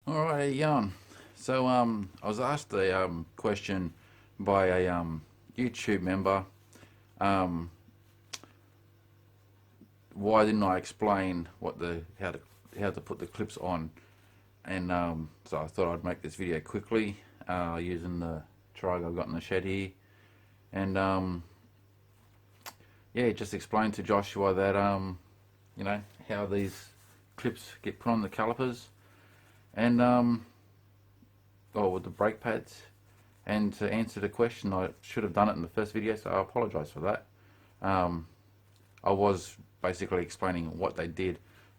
Alright, so I was asked a question by a YouTube member. Um, why didn't I explain how to put the clips on? And so I thought I'd make this video quickly using the Tarago I've got in the shed here. And yeah, just explain to Joshua that how these clips get put on the calipers, and with the brake pads. And to answer the question, I should have done it in the first video, so I apologise for that. I was basically explaining what they did,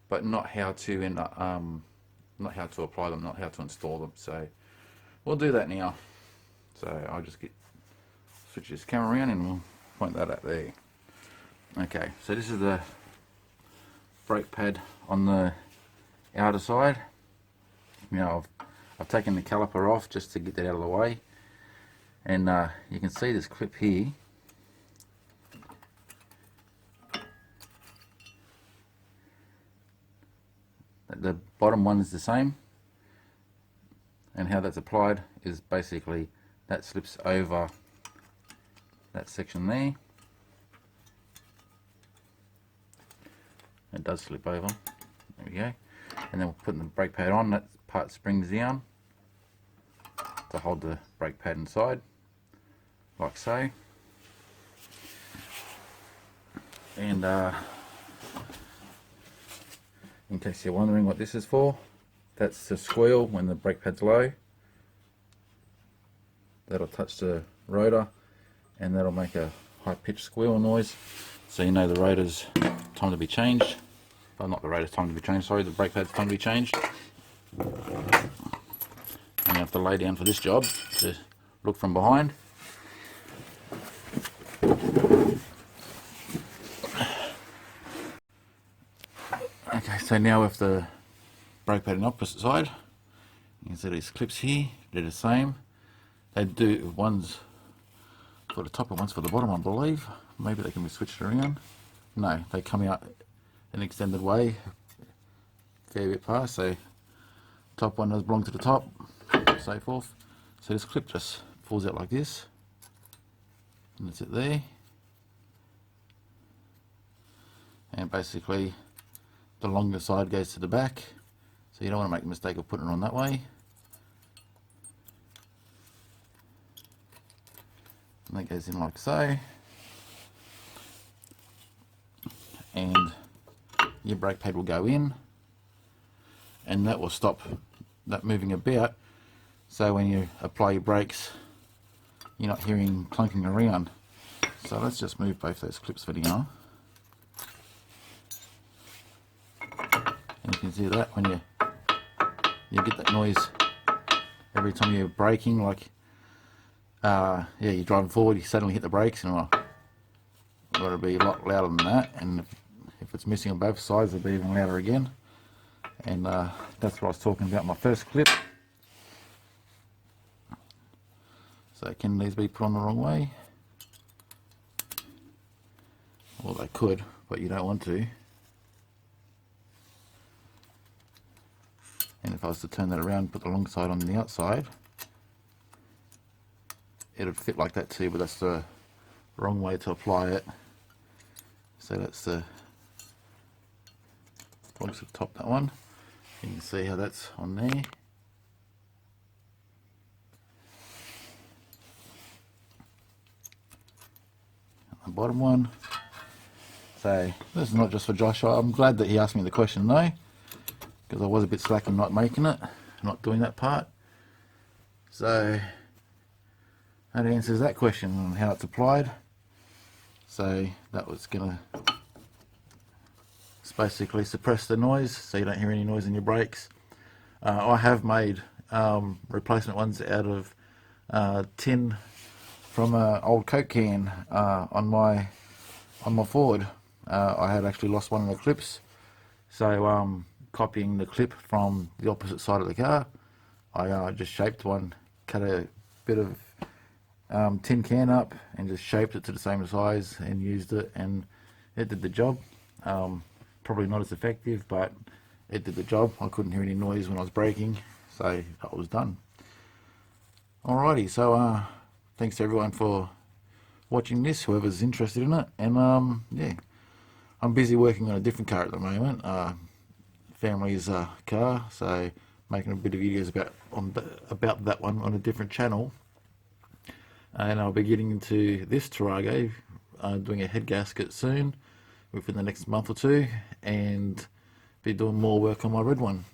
but not how to not how to apply them, not how to install them. So we'll do that now. So I'll just switch this camera around and we'll point that out there. Okay, so this is the brake pad on the outer side. Now I've taken the caliper off just to get that out of the way, and you can see this clip here. The bottom one is the same, and how that's applied is basically that slips over that section there. It does slip over, there we go. And then we're putting the brake pad on. That part springs down to hold the brake pad inside, like so. And in case you're wondering what this is for, that's the squeal when the brake pad's low. That'll touch the rotor and that'll make a high-pitched squeal noise, so you know the rotor's time to be changed. Well, not the rotor's time to be changed, sorry, the brake pad's time to be changed. And you have to lay down for this job to look from behind. Okay, so now with the brake pad on the opposite side, you can see these clips here, they're the same. They do, one's for the top and one's for the bottom, I believe. Maybe they can be switched around. No, they come out an extended way, fair bit past, so top one does belong to the top, so forth. So this clip just falls out like this, and that's it there. And basically the longer side goes to the back, so you don't want to make the mistake of putting it on that way. And that goes in like so, and your brake pad will go in, and that will stop that moving about, so when you apply your brakes you're not hearing clunking around. So let's just move both those clips for now. And you can see that when you get that noise every time you're braking, like yeah, you're driving forward, you suddenly hit the brakes, and well, got to be a lot louder than that. And if it's missing on both sides, it'll be even louder again. And that's what I was talking about in my first clip. So can these be put on the wrong way? Well, they could, but you don't want to. And if I was to turn that around and put the long side on the outside, it would fit like that too, but that's the wrong way to apply it. So that's the belongs to the top, that one. You can see how that's on there. The bottom one. So this is not just for Joshua. I'm glad that he asked me the question though, because I was a bit slack in not making it, not doing that part. So that answers that question on how it's applied. So that was gonna basically suppress the noise, so you don't hear any noise in your brakes. I have made replacement ones out of tin from an old Coke can on my Ford. I had actually lost one of the clips, so copying the clip from the opposite side of the car, I just shaped one, cut a bit of tin can up and just shaped it to the same size and used it, and it did the job. Probably not as effective, but it did the job. I couldn't hear any noise when I was braking, say that was done. Alrighty, so thanks to everyone for watching this, whoever's interested in it. And yeah, I'm busy working on a different car at the moment, family's car, so making a bit of videos about that one on a different channel. And I'll be getting into this Tarago, doing a head gasket soon, within the next month or two, and be doing more work on my red one.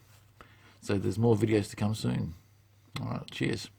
So there's more videos to come soon. Alright, cheers.